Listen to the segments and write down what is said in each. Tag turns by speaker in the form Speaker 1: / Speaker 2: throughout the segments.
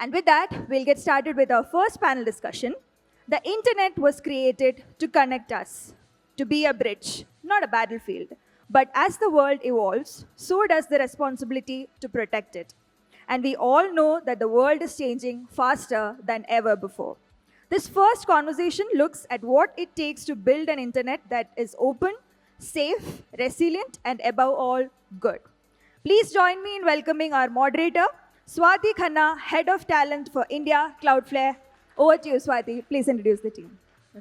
Speaker 1: And with that, we'll get started with our first panel discussion. The internet was created to connect us, to be a bridge, not a battlefield. But as the world evolves, so does the responsibility to protect it. And we all know that the world is changing faster than ever before. This first conversation looks at what it takes to build an internet that is open, safe, resilient, and above all, good. Please join me in welcoming our moderator, Swati Khanna, Head of Talent for India, Cloudflare. Over to you, Swati. Please introduce the team.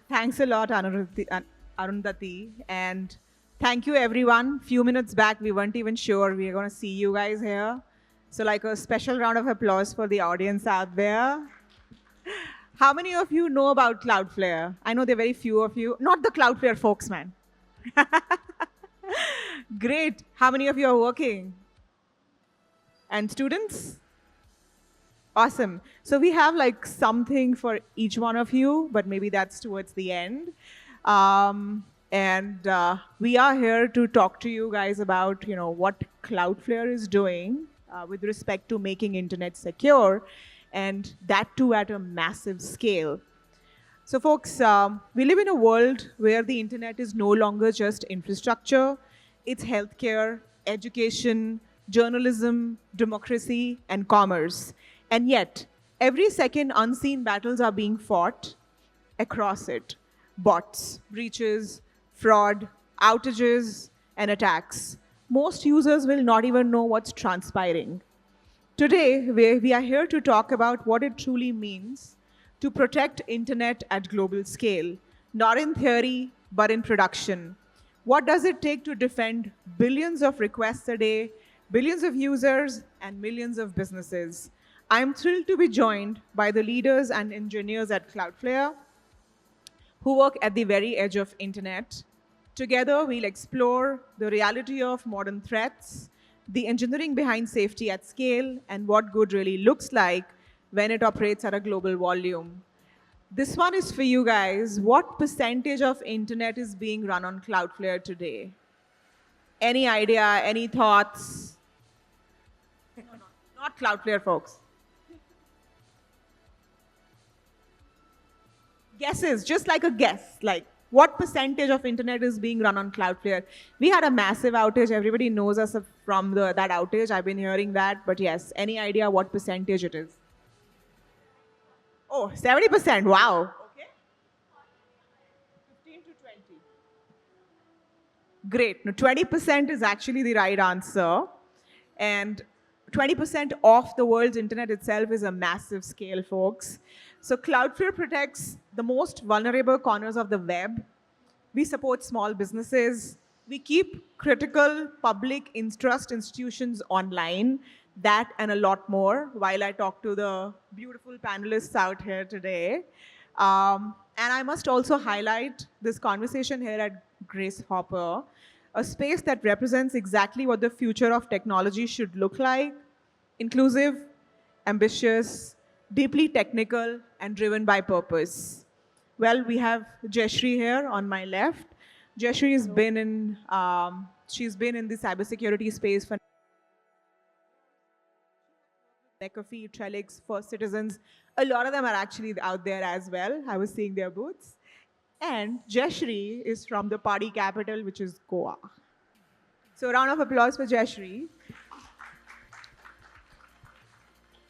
Speaker 2: Thanks a lot, Arundhati. And thank you, everyone. Few minutes back, we weren't even sure we were going to see you guys here. So like a special round of applause for the audience out there. How many of you know about Cloudflare? I know there are very few of you. Not the Cloudflare folks, man. Great. How many of you are working? And students? Awesome. So we have like something for each one of you, but maybe that's towards the end. We are here to talk to you guys about, what Cloudflare is doing with respect to making internet secure, and that too at a massive scale. So folks, we live in a world where the internet is no longer just infrastructure, it's healthcare, education, journalism, democracy, and commerce. And yet, every second unseen battles are being fought across it. Bots, breaches, fraud, outages, and attacks. Most users will not even know what's transpiring. Today, we are here to talk about what it truly means to protect internet at global scale, not in theory, but in production. What does it take to defend billions of requests a day, billions of users, and millions of businesses? I'm thrilled to be joined by the leaders and engineers at Cloudflare who work at the very edge of internet. Together, we'll explore the reality of modern threats, the engineering behind safety at scale, and what good really looks like when it operates at a global volume. This one is for you guys. What percentage of internet is being run on Cloudflare today? Any idea, any thoughts? No, not Cloudflare, folks. Guesses, just like a guess, like what percentage of internet is being run on Cloudflare? We had a massive outage. Everybody knows us from that outage. I've been hearing that, but yes, any idea what percentage it is? Oh, 70%, wow. Okay. 15 to 20. Great, no, 20% is actually the right answer. And 20% of the world's internet itself is a massive scale, folks. So Cloudflare protects the most vulnerable corners of the web. We support small businesses. We keep critical public trust institutions online, that and a lot more, while I talk to the beautiful panelists out here today. And I must also highlight this conversation here at Grace Hopper, a space that represents exactly what the future of technology should look like: inclusive, ambitious, deeply technical, and driven by purpose. Well, we have Jayashree here on my left. Jayashree has been in, she's been in the cybersecurity space for McAfee, Trellix, First Citizens. A lot of them are actually out there as well. I was seeing their booths. And Jayashree is from the party capital, which is Goa. So a round of applause for Jayashree.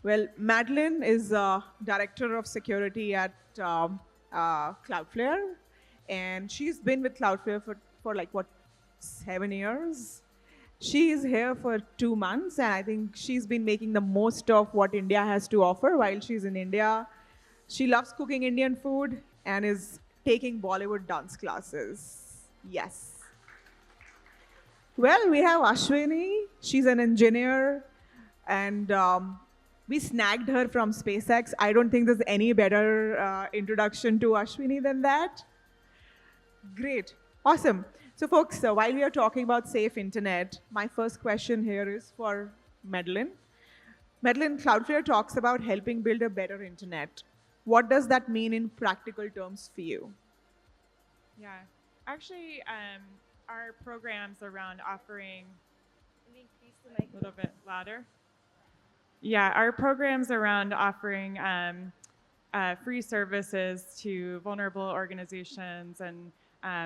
Speaker 2: Well, Madeline is Director of Security at Cloudflare, and she's been with Cloudflare for like, 7 years? She is here for 2 months, and I think she's been making the most of what India has to offer while she's in India. She loves cooking Indian food and is taking Bollywood dance classes. Yes. Well, we have Ashwini. She's an engineer, and we snagged her from SpaceX. I don't think there's any better introduction to Ashwini than that. Great. Awesome. So folks, while we are talking about safe internet, my first question here is for Madeline. Madeline, Cloudflare talks about helping build a better internet. What does that mean in practical terms for you?
Speaker 3: Yeah, actually, our programs around offering, a little bit louder. Yeah, our programs around offering free services to vulnerable organizations and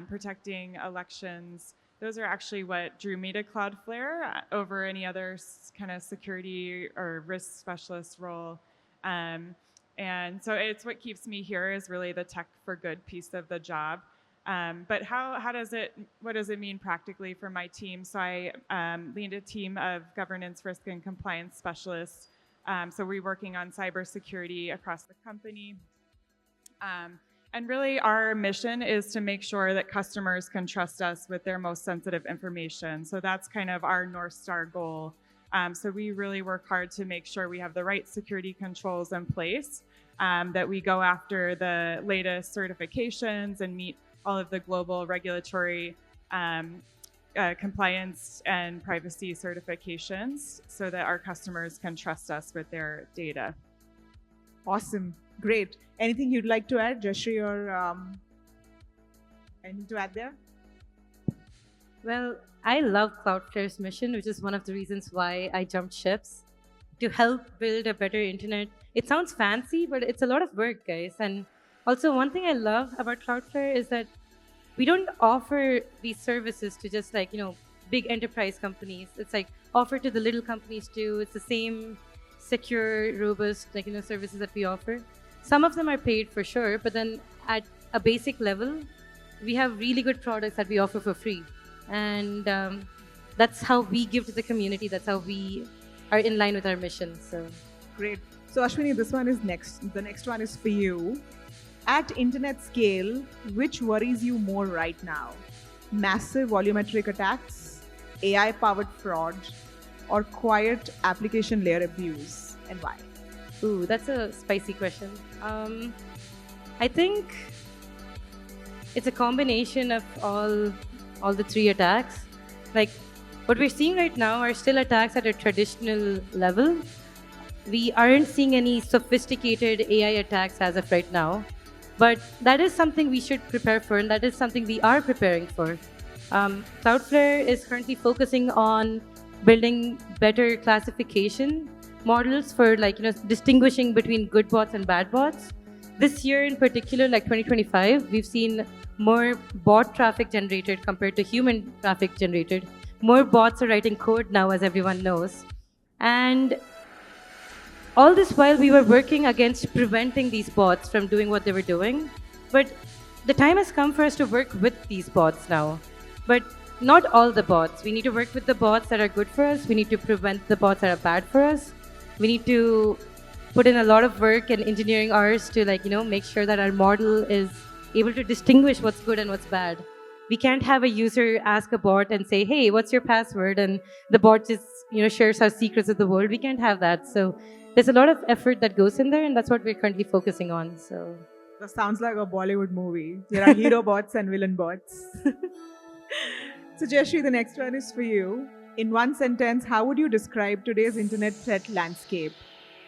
Speaker 3: protecting elections. Those are actually what drew me to Cloudflare over any other kind of security or risk specialist role. Um, and so it's what keeps me here is really the tech for good piece of the job. But what does it mean practically for my team? So I lead a team of governance, risk, and compliance specialists. So we're working on cybersecurity across the company. And really, our mission is to make sure that customers can trust us with their most sensitive information. So that's kind of our North Star goal. So we really work hard to make sure we have the right security controls in place, that we go after the latest certifications and meet all of the global regulatory compliance and privacy certifications so that our customers can trust us with their data.
Speaker 2: Awesome. Great. Anything you'd like to add, Jayashree, or anything to add there?
Speaker 4: Well, I love Cloudflare's mission, which is one of the reasons why I jumped ships to help build a better internet. It sounds fancy, but it's a lot of work, guys. And also, one thing I love about Cloudflare is that we don't offer these services to just like, big enterprise companies. It's like offered to the little companies too. It's the same secure, robust, services that we offer. Some of them are paid for sure, but then at a basic level, we have really good products that we offer for free. And that's how we give to the community. That's how we are in line with our mission. So
Speaker 2: great. So Ashwini, this one is next. The next one is for you. At internet scale, which worries you more right now? Massive volumetric attacks, AI-powered fraud, or quiet application layer abuse, and why?
Speaker 4: Ooh, that's a spicy question. I think it's a combination of all the three attacks. Like what we're seeing right now are still attacks at a traditional level. We aren't seeing any sophisticated AI attacks as of right now, but that is something we should prepare for, and that is something we are preparing for. Cloudflare is currently focusing on building better classification models for distinguishing between good bots and bad bots. This year in particular, like 2025, we've seen more bot traffic generated compared to human traffic generated. More bots are writing code now, as everyone knows. And all this while we were working against preventing these bots from doing what they were doing. But the time has come for us to work with these bots now. But not all the bots. We need to work with the bots that are good for us. We need to prevent the bots that are bad for us. We need to put in a lot of work and engineering hours to make sure that our model is able to distinguish what's good and what's bad. We can't have a user ask a bot and say, hey, what's your password? And the bot just shares our secrets with the world. We can't have that. So there's a lot of effort that goes in there, and that's what we're currently focusing on. So
Speaker 2: that sounds like a Bollywood movie. There are hero bots and villain bots. So Jayashree, the next one is for you. In one sentence, how would you describe today's internet threat landscape?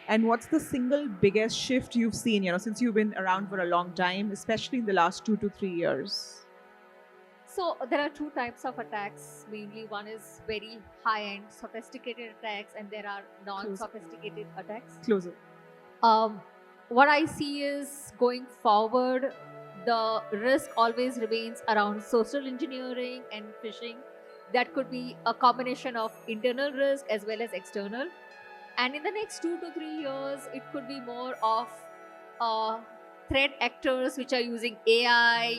Speaker 2: And what's the single biggest shift you've seen, since you've been around for a long time, especially in the last 2 to 3 years?
Speaker 5: So there are two types of attacks. Mainly one is very high-end, sophisticated attacks, and there are non-sophisticated attacks.
Speaker 2: Closer.
Speaker 5: What I see is going forward, the risk always remains around social engineering and phishing. That could be a combination of internal risk as well as external. And in the next 2 to 3 years, it could be more of threat actors which are using AI,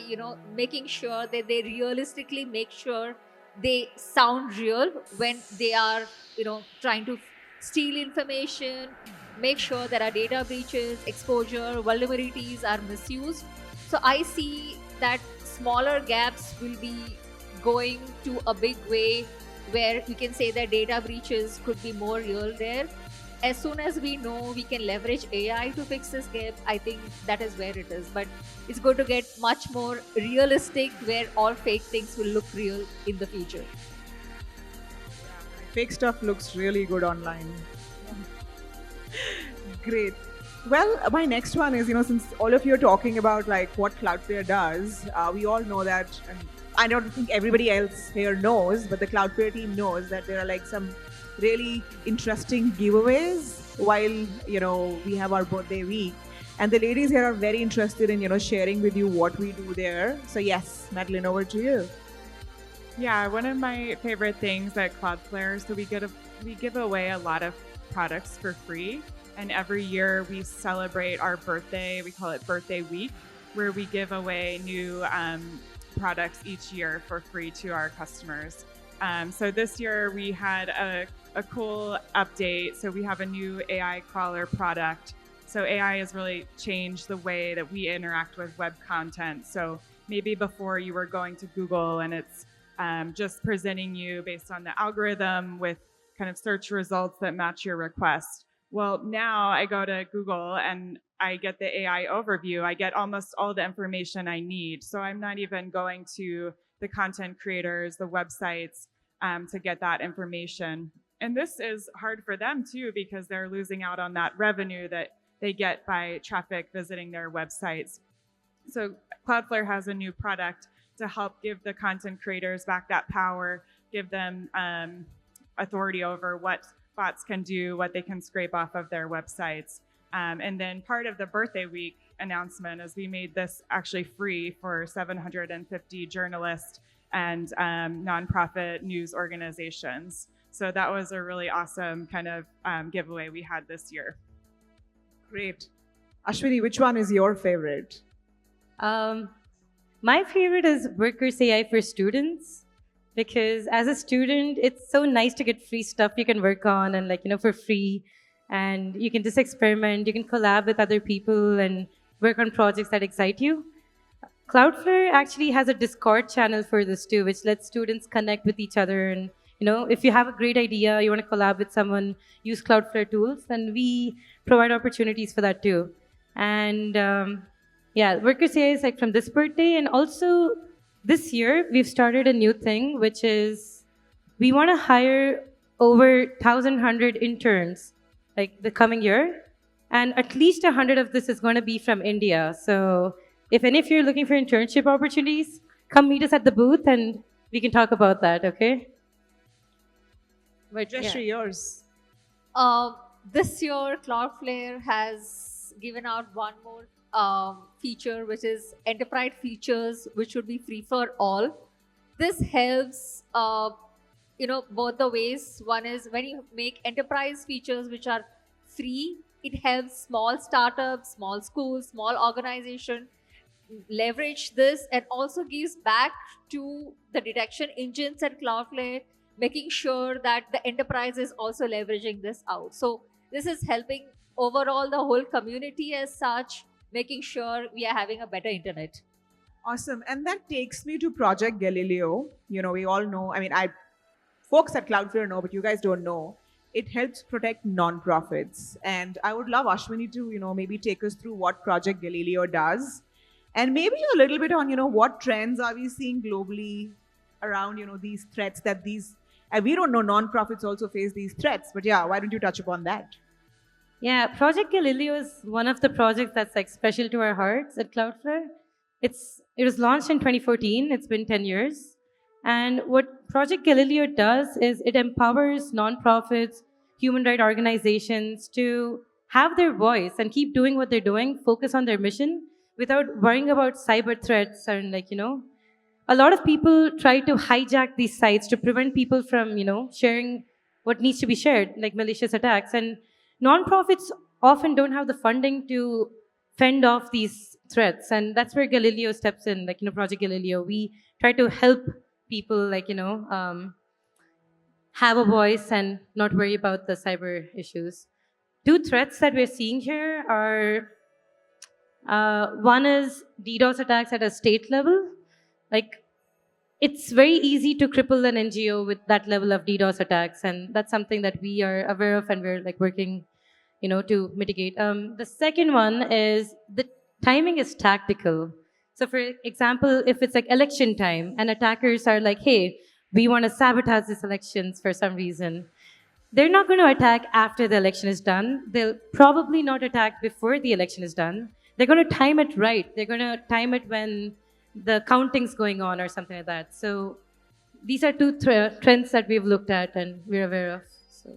Speaker 5: making sure that they realistically make sure they sound real when they are, trying to steal information, make sure there are data breaches, exposure, vulnerabilities are misused. So I see that smaller gaps will be going to a big way where we can say that data breaches could be more real there. As soon as we know we can leverage AI to fix this gap, I think that is where it is. But it's going to get much more realistic where all fake things will look real in the future.
Speaker 2: Fake stuff looks really good online. Great. Well, my next one is, since all of you are talking about what Cloudflare does, we all know that, and I don't think everybody else here knows, but the Cloudflare team knows that there are some really interesting giveaways while we have our birthday week. And the ladies here are very interested in sharing with you what we do there. So yes, Madeline, over to you.
Speaker 3: Yeah, one of my favorite things at Cloudflare, so we give away a lot of products for free, and every year we celebrate our birthday. We call it Birthday Week, where we give away new products each year for free to our customers. So this year we had a cool update. So we have a new AI crawler product. So AI has really changed the way that we interact with web content. So maybe before you were going to Google and it's just presenting you based on the algorithm with kind of search results that match your request. Well, now I go to Google and I get the AI overview. I get almost all the information I need. So I'm not even going to the content creators, the websites to get that information. And this is hard for them too, because they're losing out on that revenue that they get by traffic visiting their websites. So Cloudflare has a new product to help give the content creators back that power, give them authority over what bots can do, what they can scrape off of their websites. And then part of the birthday week announcement is we made this actually free for 750 journalists and nonprofit news organizations. So that was a really awesome kind of giveaway we had this year.
Speaker 2: Great. Ashwini, which one is your favorite?
Speaker 4: My favorite is Workers AI for students, because as a student, it's so nice to get free stuff you can work on and for free, and you can just experiment, you can collab with other people and work on projects that excite you. Cloudflare actually has a Discord channel for this too, which lets students connect with each other. And if you have a great idea, you want to collab with someone, use Cloudflare tools, and we provide opportunities for that too. And yeah, Workers AI is from this birthday, and also this year we've started a new thing, which is we want to hire over 1,100 interns the coming year, and at least 100 of this is going to be from India. So if any of you are looking for internship opportunities, come meet us at the booth and we can talk about that, okay?
Speaker 2: But Jayashree, yours.
Speaker 5: This year, Cloudflare has given out one more feature, which is enterprise features, which should be free for all. This helps, both the ways. One is when you make enterprise features which are free, it helps small startups, small schools, small organization leverage this, and also gives back to the detection engines at Cloudflare, making sure that the enterprise is also leveraging this out. So this is helping overall the whole community as such, making sure we are having a better internet.
Speaker 2: Awesome. And that takes me to Project Galileo. We all know, folks at Cloudflare know, but you guys don't know. It helps protect nonprofits. And I would love Ashwini to, maybe take us through what Project Galileo does. And maybe a little bit on, what trends are we seeing globally around, these threats that and we don't know nonprofits also face these threats. But yeah, why don't you touch upon that?
Speaker 4: Yeah, Project Galileo is one of the projects that's special to our hearts at Cloudflare. It was launched in 2014. It's been 10 years. And what Project Galileo does is it empowers nonprofits, human rights organizations to have their voice and keep doing what they're doing, focus on their mission without worrying about cyber threats and a lot of people try to hijack these sites to prevent people from, sharing what needs to be shared, like malicious attacks. And nonprofits often don't have the funding to fend off these threats. And that's where Galileo steps in, Project Galileo. We try to help people, have a voice and not worry about the cyber issues. Two threats that we're seeing here are, one is DDoS attacks at a state level. It's very easy to cripple an NGO with that level of DDoS attacks, and that's something that we are aware of and we're working, to mitigate. The second one is the timing is tactical. So for example, if it's election time and attackers are hey, we want to sabotage these elections for some reason, they're not going to attack after the election is done. They'll probably not attack before the election is done. They're going to time it right. They're going to time it when the counting's going on or something like that. So these are two trends that we've looked at and we're aware of. So.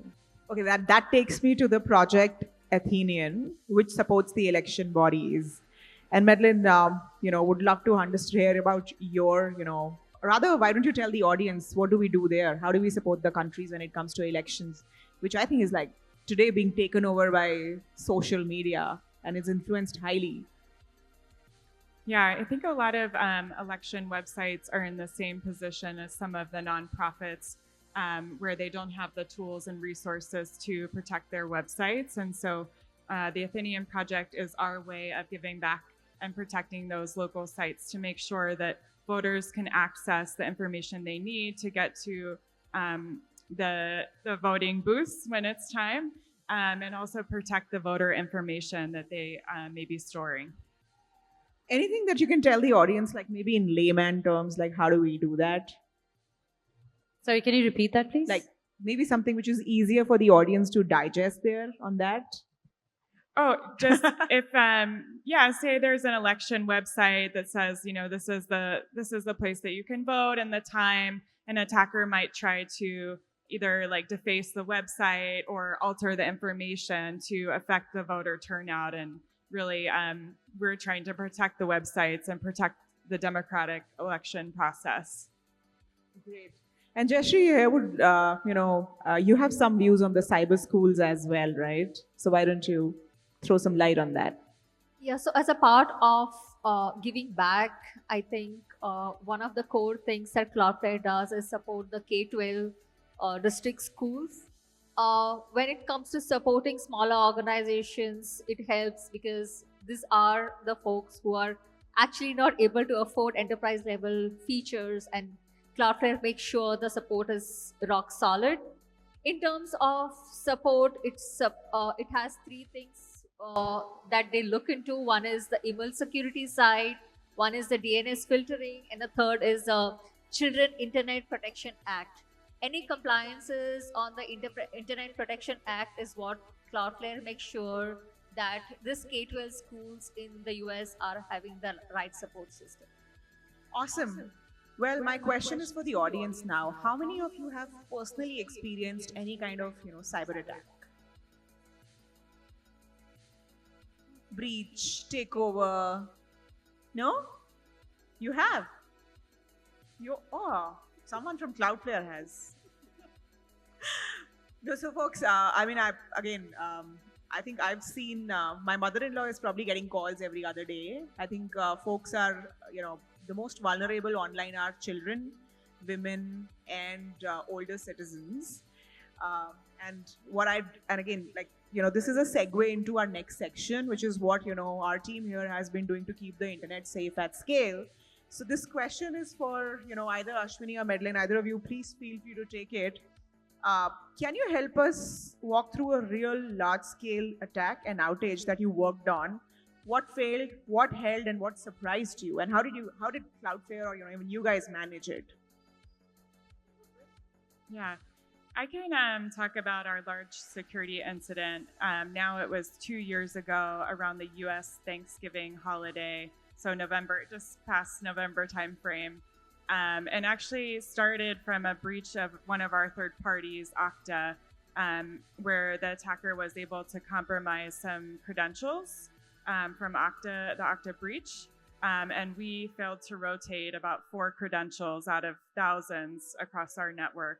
Speaker 2: Okay, that takes me to the project Athenian, which supports the election bodies. And Madeline, would love to hear about your, rather, why don't you tell the audience what do we do there? How do we support the countries when it comes to elections, which I think is like today being taken over by social media and it's influenced highly.
Speaker 3: Yeah, I think a lot of election websites are in the same position as some of the nonprofits where they don't have the tools and resources to protect their websites. And so the Athenian Project is our way of giving back and protecting those local sites to make sure that voters can access the information they need to get to the voting booths when it's time, and also protect the voter information that they may be storing.
Speaker 2: Anything that you can tell the audience, like maybe in layman terms, like how do we do that?
Speaker 4: Sorry, can you repeat that, please?
Speaker 2: Like maybe something which is easier for the audience to digest there on that.
Speaker 3: Oh, just if say there's an election website that says, this is the place that you can vote and the time, an attacker might try to either like deface the website or alter the information to affect the voter turnout. And really, we're trying to protect the websites and protect the democratic election process.
Speaker 2: Great. And Jayashree, here would you have some views on the cyber schools as well, right? So why don't you throw some light on that?
Speaker 5: Yeah, so as a part of giving back, I think one of the core things that Cloudflare does is support the K-12 district schools. When it comes to supporting smaller organizations, it helps because these are the folks who are actually not able to afford enterprise level features, and Cloudflare makes sure the support is rock solid. In terms of support, it has three things that they look into. One is the email security side, one is the DNS filtering, and the third is the Children Internet Protection Act. Any compliances on the Internet Protection Act is what Cloudflare makes sure that this K-12 schools in the US are having the right support system.
Speaker 2: Awesome. Well, my question is for the audience now. How many of you have personally experienced any kind of, cyber attack? Breach, takeover? No? You have? Someone from Cloudflare has. So folks, I think I've seen my mother-in-law is probably getting calls every other day. I think folks are, the most vulnerable online are children, women, and older citizens. This is a segue into our next section, which is what, our team here has been doing to keep the internet safe at scale. So this question is for, either Ashwini or Madeline, either of you, please feel free to take it. Can you help us walk through a real large-scale attack and outage that you worked on? What failed, what held, and what surprised you? And how did Cloudflare or even you guys manage it?
Speaker 3: Yeah, I can talk about our large security incident. Now it was 2 years ago around the U.S. Thanksgiving holiday, so just past November timeframe. And actually started from a breach of one of our third parties, Okta, where the attacker was able to compromise some credentials from Okta, the Okta breach. And we failed to rotate about 4 credentials out of thousands across our network.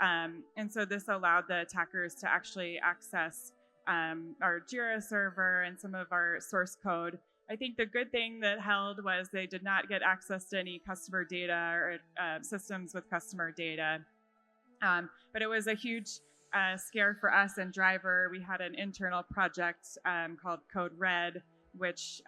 Speaker 3: And so this allowed the attackers to actually access our Jira server and some of our source code. I think the good thing that held was they did not get access to any customer data or systems with customer data. But it was a huge scare for us and driver. We had an internal project called Code Red, which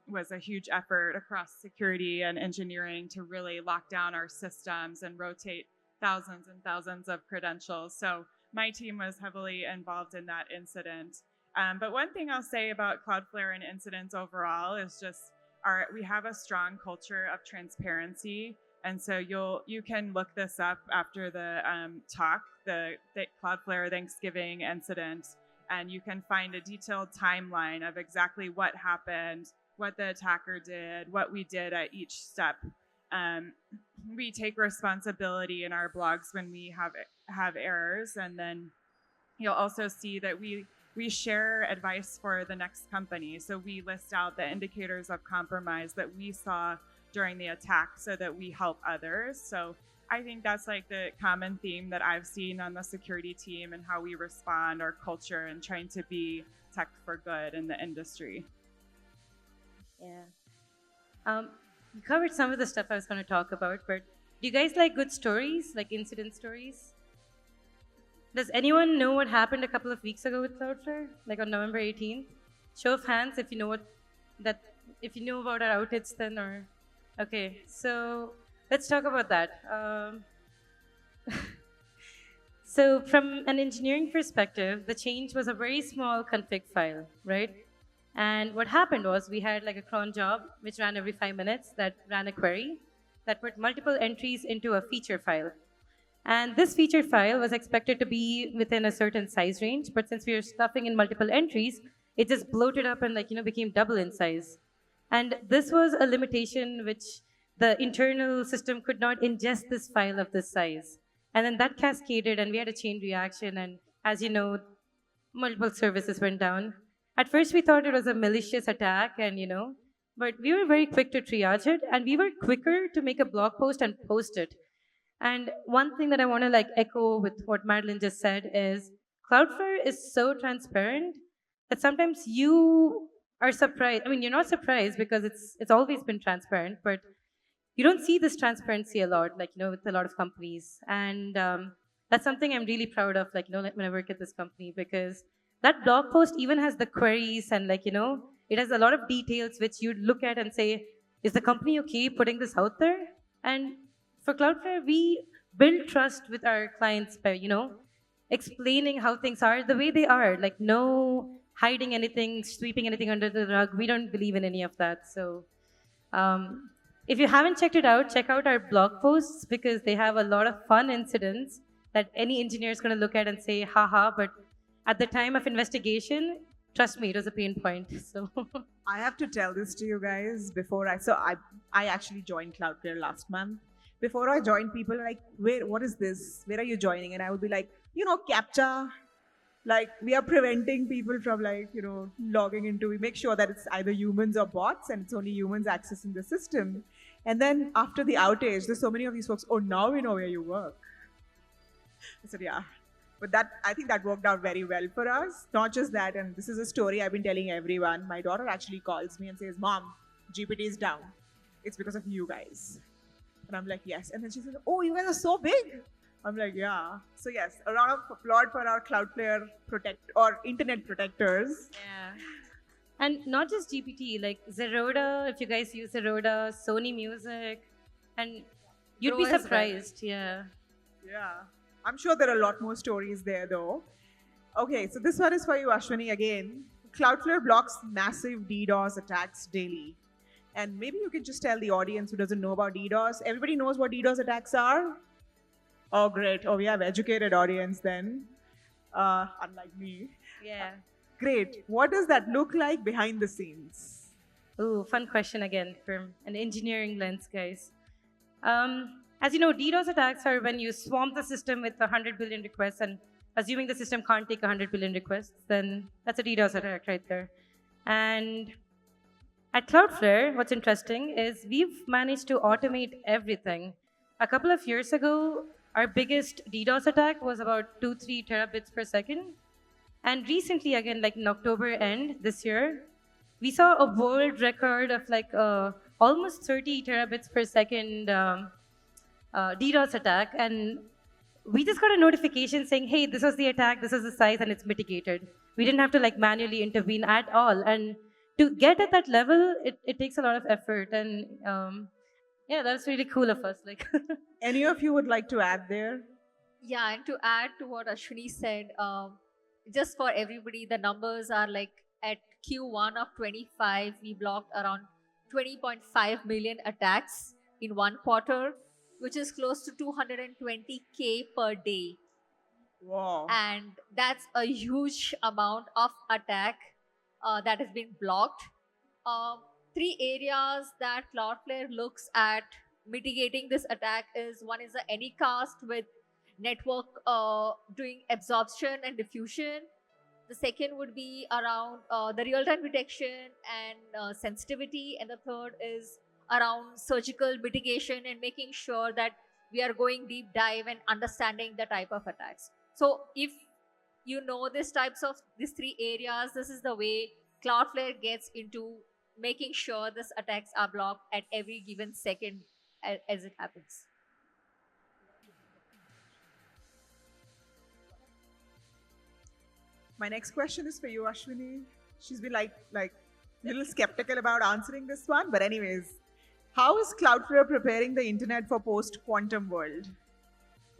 Speaker 3: was a huge effort across security and engineering to really lock down our systems and rotate thousands and thousands of credentials. So my team was heavily involved in that incident. But one thing I'll say about Cloudflare and incidents overall is just we have a strong culture of transparency. And so you can look this up after the talk, the Cloudflare Thanksgiving incident, and you can find a detailed timeline of exactly what happened, what the attacker did, what we did at each step. We take responsibility in our blogs when we have errors, and then you'll also see that we share advice for the next company. So we list out the indicators of compromise that we saw during the attack so that we help others. So I think that's like the common theme that I've seen on the security team and how we respond, our culture, and trying to be tech for good in the industry.
Speaker 4: Yeah. You covered some of the stuff I was going to talk about, but do you guys like good stories, like incident stories? Does anyone know what happened a couple of weeks ago with Cloudflare, like on November 18th? Show of hands if you know if you know about our outage then, or okay. So let's talk about that. So from an engineering perspective, the change was a very small config file, right? And what happened was we had like a cron job which ran every 5 minutes that ran a query that put multiple entries into a feature file. And this feature file was expected to be within a certain size range, but since we were stuffing in multiple entries, it just bloated up and became double in size. And this was a limitation which the internal system could not ingest this file of this size. And then that cascaded and we had a chain reaction, and as you know, multiple services went down. At first we thought it was a malicious attack but we were very quick to triage it, and we were quicker to make a blog post and post it. And one thing that I want to echo with what Madeline just said is Cloudflare is so transparent that sometimes you are surprised. I mean, you're not surprised because it's always been transparent, but you don't see this transparency a lot, with a lot of companies. And that's something I'm really proud of, when I work at this company, because that blog post even has the queries and it has a lot of details which you'd look at and say, is the company okay putting this out there? And for Cloudflare, we build trust with our clients by, explaining how things are the way they are, no hiding anything, sweeping anything under the rug. We don't believe in any of that. So if you haven't checked it out, check out our blog posts because they have a lot of fun incidents that any engineer is going to look at and say, haha, but at the time of investigation, trust me, it was a pain point. So
Speaker 2: I have to tell this to you guys I actually joined Cloudflare last month. Before I joined, people were like, what is this? Where are you joining? And I would be like, CAPTCHA. We are preventing people from logging into. We make sure that it's either humans or bots and it's only humans accessing the system. And then after the outage, there's so many of these folks, oh, now we know where you work. I said, yeah. But I think that worked out very well for us. Not just that, and this is a story I've been telling everyone. My daughter actually calls me and says, Mom, GPT is down. It's because of you guys. And I'm like, yes. And then she says, oh, you guys are so big. I'm like, yeah. So yes, a round of applause for our Cloudflare internet protectors.
Speaker 4: Yeah. And not just GPT, like Zeroda, if you guys use Zeroda, Sony Music, and you'd be surprised. Yeah.
Speaker 2: Yeah. I'm sure there are a lot more stories there though. Okay, so this one is for you, Ashwini, again. Cloudflare blocks massive DDoS attacks daily. And maybe you can just tell the audience who doesn't know about DDoS. Everybody knows what DDoS attacks are? Oh, great. Oh, we have educated audience then, unlike me.
Speaker 4: Yeah.
Speaker 2: Great. What does that look like behind the scenes?
Speaker 4: Ooh, fun question again from an engineering lens, guys. As you know, DDoS attacks are when you swarm the system with 100 billion requests, and assuming the system can't take 100 billion requests, then that's a DDoS attack right there. And at Cloudflare, what's interesting is we've managed to automate everything. A couple of years ago, our biggest DDoS attack was about 2-3 terabits per second. And recently, again, in October end this year, we saw a world record of almost 30 terabits per second DDoS attack. And we just got a notification saying, hey, this was the attack, this is the size, and it's mitigated. We didn't have to manually intervene at all. And to get at that level, it takes a lot of effort. And yeah, that's really cool of us.
Speaker 2: Any of you would like to add there?
Speaker 5: Yeah, and to add to what Ashwini said, just for everybody, the numbers are at Q1 of 25, we blocked around 20.5 million attacks in one quarter, which is close to 220K per day.
Speaker 2: Wow.
Speaker 5: And that's a huge amount of attack that has been blocked. 3 areas that Cloudflare looks at mitigating this attack is one is the Anycast with network doing absorption and diffusion. The second would be around the real-time detection and sensitivity, and the third is around surgical mitigation and making sure that we are going deep dive and understanding the type of attacks. So if you know these three areas, this is the way Cloudflare gets into making sure these attacks are blocked at every given second as it happens.
Speaker 2: My next question is for you, Ashwini. She's been like a little skeptical about answering this one, but anyways, how is Cloudflare preparing the internet for post-quantum world?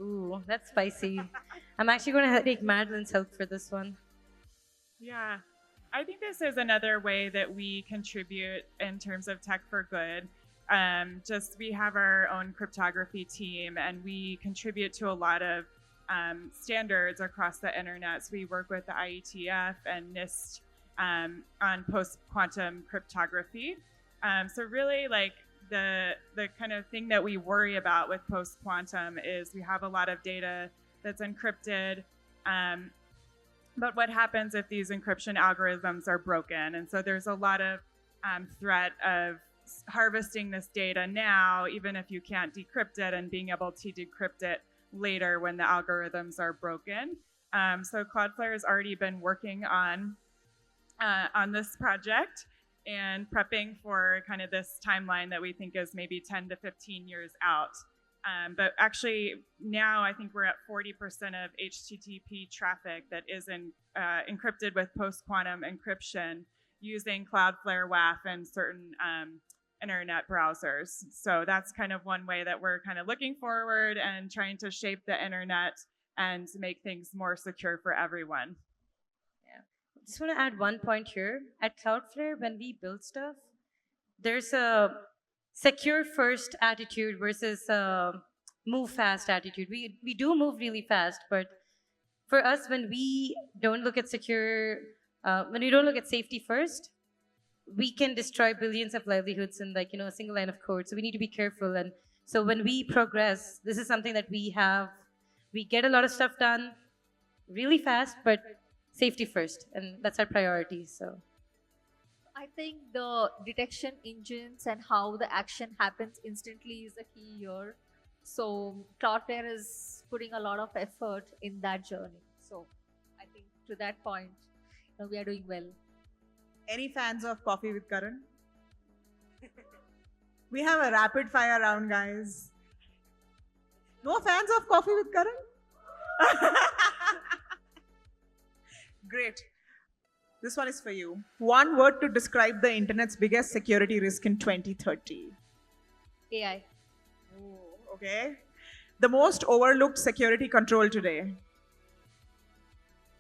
Speaker 4: Ooh, that's spicy. I'm actually going to take Madeline's help for this one.
Speaker 3: Yeah, I think this is another way that we contribute in terms of tech for good. We have our own cryptography team, and we contribute to a lot of standards across the internet. So we work with the IETF and NIST on post-quantum cryptography. So really, like the kind of thing that we worry about with post-quantum is we have a lot of data that's encrypted. But what happens if these encryption algorithms are broken? And so there's a lot of threat of harvesting this data now, even if you can't decrypt it, and being able to decrypt it later when the algorithms are broken. So Cloudflare has already been working on this project and prepping for kind of this timeline that we think is maybe 10 to 15 years out. But actually now I think we're at 40% of HTTP traffic that is encrypted with post-quantum encryption using Cloudflare WAF and certain internet browsers. So that's kind of one way that we're kind of looking forward and trying to shape the internet and make things more secure for everyone.
Speaker 4: Yeah. Just want to add one point here. At Cloudflare, when we build stuff, there's a secure first attitude versus a move fast attitude. We do move really fast, but for us, when we don't look at when we don't look at safety first, we can destroy billions of livelihoods in a single line of code. So we need to be careful. And so when we progress, this is something that we get a lot of stuff done really fast, but safety first. And that's our priority, so.
Speaker 5: I think the detection engines and how the action happens instantly is the key here. So Cloudflare is putting a lot of effort in that journey. So I think to that point, we are doing well.
Speaker 2: Any fans of Coffee with Karan? We have a rapid fire round, guys. No fans of Coffee with Karan? Great. This one is for you. One word to describe the internet's biggest security risk in 2030.
Speaker 5: AI.
Speaker 2: Oh, okay. The most overlooked security control today.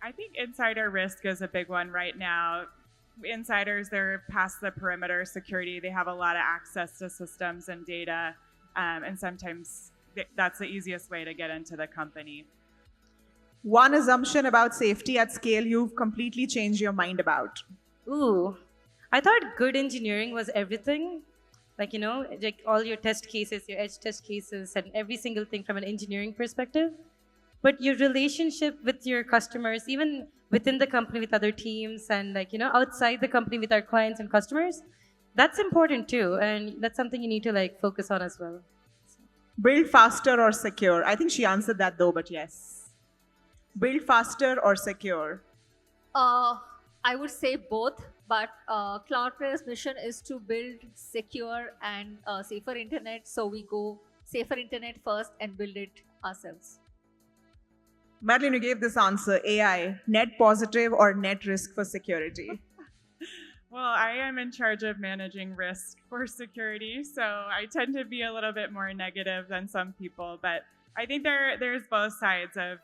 Speaker 3: I think insider risk is a big one right now. Insiders, they're past the perimeter security. They have a lot of access to systems and data, and sometimes that's the easiest way to get into the company.
Speaker 2: One assumption about safety at scale you've completely changed your mind about.
Speaker 4: Ooh, I thought good engineering was everything. Like all your test cases, your edge test cases, and every single thing from an engineering perspective. But your relationship with your customers, even within the company with other teams, and outside the company with our clients and customers, that's important too. And that's something you need to focus on as well.
Speaker 2: Build faster or secure? I think she answered that though, but yes. Build faster or secure?
Speaker 5: I would say both, but Cloudflare's mission is to build secure and safer internet. So we go safer internet first and build it ourselves.
Speaker 2: Madeline, you gave this answer. AI, net positive or net risk for security?
Speaker 3: Well, I am in charge of managing risk for security, so I tend to be a little bit more negative than some people. But I think there's both sides of,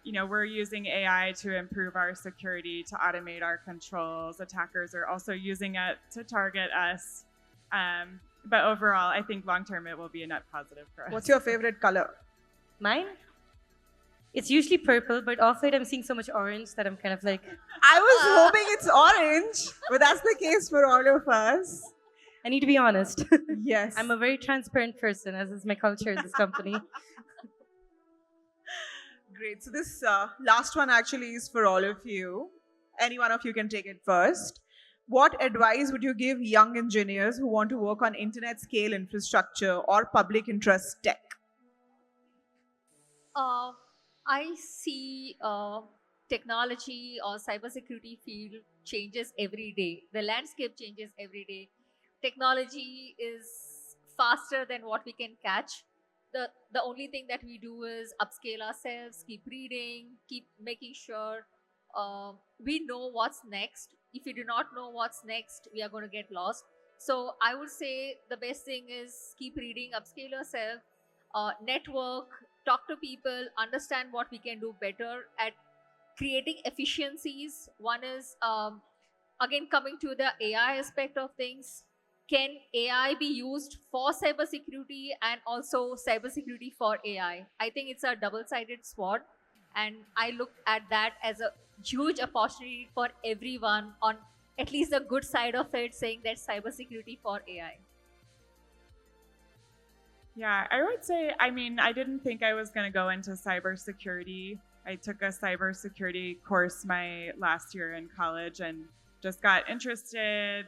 Speaker 3: we're using AI to improve our security, to automate our controls. Attackers are also using it to target us. But overall, I think long-term it will be a net positive for us.
Speaker 2: What's your favorite color?
Speaker 4: Mine? It's usually purple, but off late I'm seeing so much orange that I'm kind of like...
Speaker 2: I was hoping it's orange, but that's the case for all of us.
Speaker 4: I need to be honest.
Speaker 2: Yes.
Speaker 4: I'm a very transparent person, as is my culture in this company.
Speaker 2: Great. So this last one actually is for all of you. Any one of you can take it first. What advice would you give young engineers who want to work on internet scale infrastructure or public interest tech?
Speaker 5: I see technology or cybersecurity field changes every day. The landscape changes every day. Technology is faster than what we can catch. The only thing that we do is upscale ourselves, keep reading, keep making sure we know what's next. If you do not know what's next, we are going to get lost. So I would say the best thing is keep reading, upscale yourself, network, talk to people, understand what we can do better at creating efficiencies. One is, again, coming to the AI aspect of things. Can AI be used for cybersecurity and also cybersecurity for AI? I think it's a double sided sword. And I look at that as a huge opportunity for everyone on at least the good side of it, saying that cybersecurity for AI.
Speaker 3: Yeah, I would say, I mean, I didn't think I was going to go into cybersecurity. I took a cybersecurity course my last year in college and just got interested,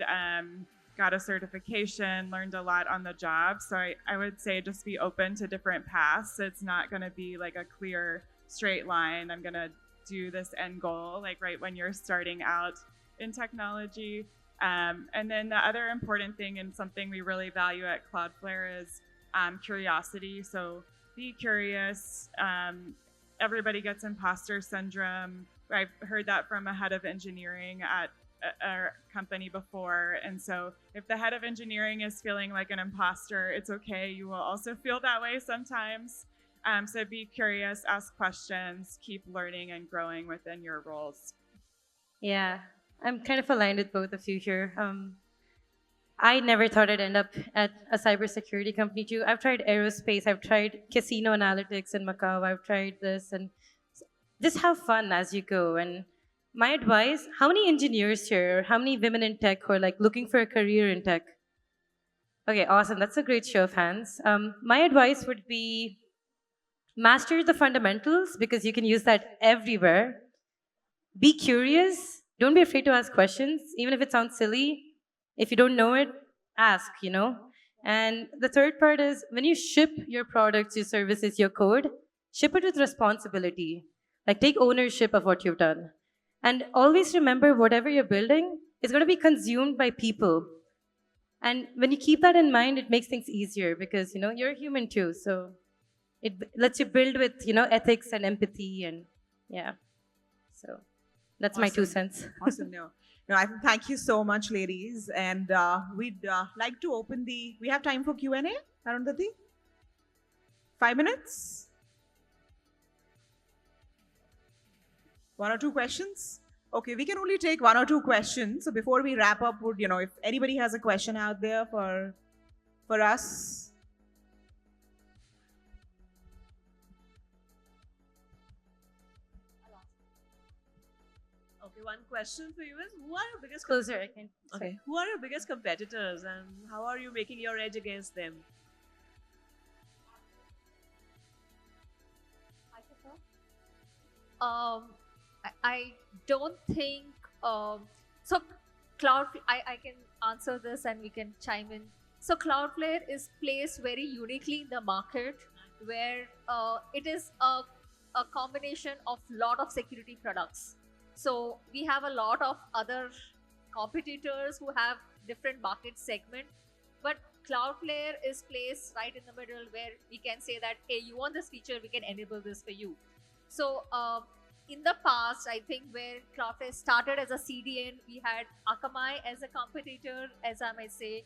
Speaker 3: got a certification, learned a lot on the job. So I would say just be open to different paths. It's not going to be like a clear, straight line. I'm going to do this end goal, like right when you're starting out in technology. And then the other important thing and something we really value at Cloudflare is curiosity. So be curious. Everybody gets imposter syndrome. I've heard that from a head of engineering at a company before. And so if the head of engineering is feeling like an imposter, it's okay. You will also feel that way sometimes. So be curious, ask questions, keep learning and growing within your roles.
Speaker 4: Yeah, I'm kind of aligned with both of you here. I never thought I'd end up at a cybersecurity company too. I've tried aerospace, I've tried casino analytics in Macau, I've tried this, and just have fun as you go. And my advice: how many engineers here? How many women in tech who are like looking for a career in tech? Okay, awesome. That's a great show of hands. My advice would be master the fundamentals because you can use that everywhere. Be curious. Don't be afraid to ask questions, even if it sounds silly. If you don't know it, ask, you know. And the third part is when you ship your products, your services, your code, ship it with responsibility. Like take ownership of what you've done. And always remember whatever you're building is going to be consumed by people. And when you keep that in mind, it makes things easier because, you know, you're a human too. So it lets you build with, you know, ethics and empathy and yeah. So that's my 2 cents.
Speaker 2: Awesome. No, I thank you so much, ladies. And we'd like to open we have time for Q&A, Arundhati? 5 minutes? 1 or 2 questions? Okay, we can only take 1 or 2 questions. So before we wrap up, would, you know, if anybody has a question out there for us.
Speaker 6: Okay, one question for you is who are your biggest
Speaker 4: Closer, I can.
Speaker 6: Okay, who are your biggest competitors and how are you making your edge against them?
Speaker 5: I don't think so. I can answer this and we can chime in. So Cloudflare is placed very uniquely in the market, where it is a combination of lot of security products. So we have a lot of other competitors who have different market segment, but Cloudflare is placed right in the middle, where we can say that, hey, you want this feature, we can enable this for you. So in the past, I think where Cloudflare started as a CDN, we had Akamai as a competitor, as I might say,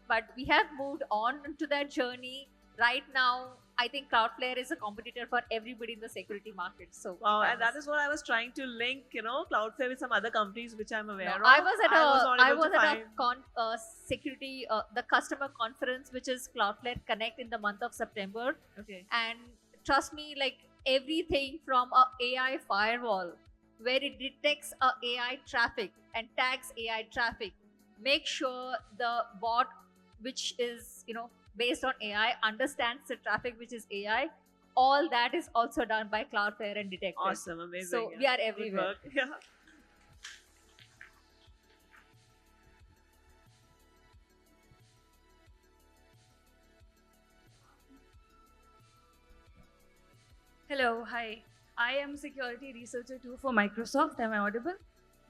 Speaker 5: but we have moved on to that journey. Right now, I think Cloudflare is a competitor for everybody in the security market. So
Speaker 6: Wow, and that is what I was trying to link, you know, Cloudflare with some other companies which I'm aware of.
Speaker 5: I was at
Speaker 6: not
Speaker 5: a security, the customer conference, which is Cloudflare Connect in the month of September.
Speaker 6: Okay.
Speaker 5: And trust me, like everything from a AI firewall, where it detects a AI traffic and tags AI traffic, make sure the bot, which is, you know, based on AI, understands the traffic which is AI, all that is also done by Cloudflare and detected.
Speaker 6: Awesome, amazing.
Speaker 5: So
Speaker 6: yeah.
Speaker 5: we are
Speaker 6: Good
Speaker 5: everywhere.
Speaker 6: work. Yeah.
Speaker 7: Hello, hi. I am security researcher too for Microsoft. Am I audible?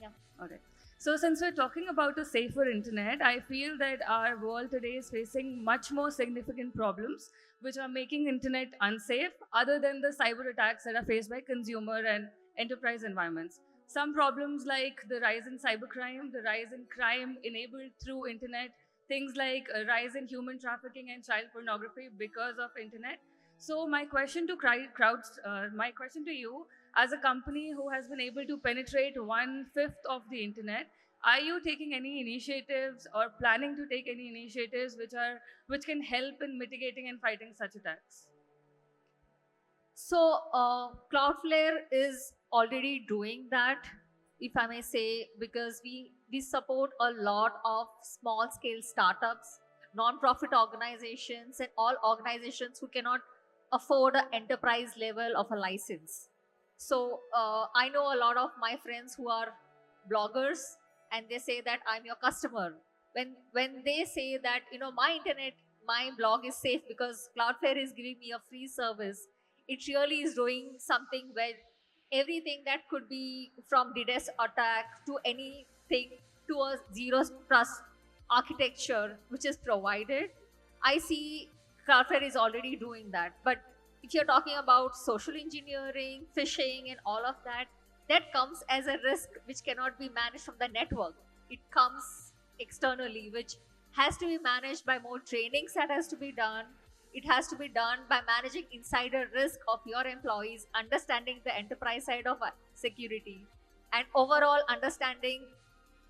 Speaker 5: Yeah.
Speaker 7: All right. So since we're talking about a safer internet, I feel that our world today is facing much more significant problems which are making internet unsafe other than the cyber attacks that are faced by consumer and enterprise environments. Some problems like the rise in cybercrime, the rise in crime enabled through internet, things like a rise in human trafficking and child pornography because of internet. So my question to my question to you, as a company who has been able to penetrate 1/5 of the internet, are you taking any initiatives or planning to take any initiatives which can help in mitigating and fighting such attacks?
Speaker 5: So Cloudflare is already doing that, if I may say, because we support a lot of small scale startups, non-profit organizations, and all organizations who cannot afford an enterprise level of a license. So I know a lot of my friends who are bloggers, and they say that I'm your customer. When they say that, my blog is safe because Cloudflare is giving me a free service, it really is doing something where everything that could be from DDoS attack to anything to a zero trust architecture which is provided. I see Cloudflare is already doing that. But if you're talking about social engineering, phishing, and all of that, that comes as a risk which cannot be managed from the network. It comes externally, which has to be managed by more trainings that has to be done. It has to be done by managing insider risk of your employees, understanding the enterprise side of security, and overall understanding,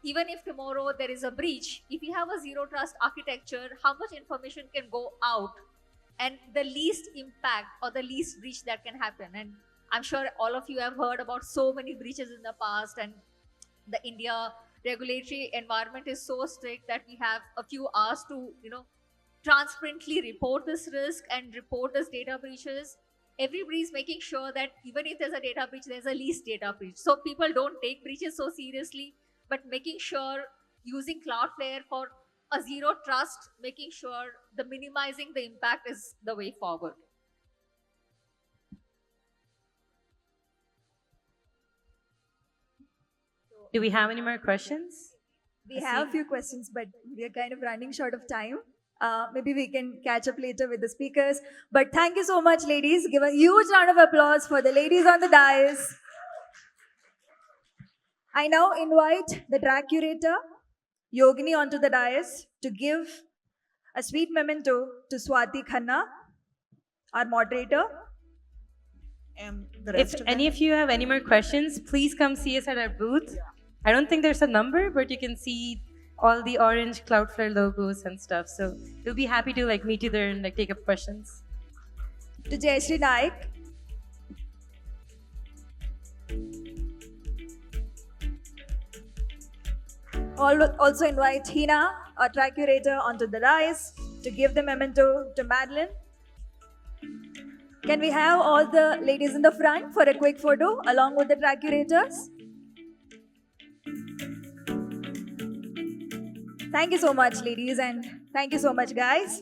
Speaker 5: even if tomorrow there is a breach, if you have a zero trust architecture, how much information can go out and the least impact or the least breach that can happen. And I'm sure all of you have heard about so many breaches in the past, and the India regulatory environment is so strict that we have a few hours to, transparently report this risk and report this data breaches. Everybody is making sure that even if there's a data breach, there's a least data breach. So people don't take breaches so seriously, but making sure using Cloudflare for a zero trust, making sure the minimizing the impact is the way forward.
Speaker 4: Do we have any more questions?
Speaker 1: We have a few questions, but we are kind of running short of time. Maybe we can catch up later with the speakers. But thank you so much, ladies. Give a huge round of applause for the ladies on the dais. I now invite the track curator, Yogini, onto the dais to give a sweet memento to Swati Khanna, our moderator.
Speaker 2: And the
Speaker 4: If
Speaker 2: rest of
Speaker 4: any
Speaker 2: them?
Speaker 4: of you have any more questions, please come see us at our booth. I don't think there's a number, but you can see all the orange Cloudflare logos and stuff. So we'll be happy to meet you there and take up questions.
Speaker 1: To Jayashree Naik. Also invite Hina, our track curator, onto the dais to give the memento to Madeline. Can we have all the ladies in the front for a quick photo along with the track curators? Thank you so much, ladies, and thank you so much, guys.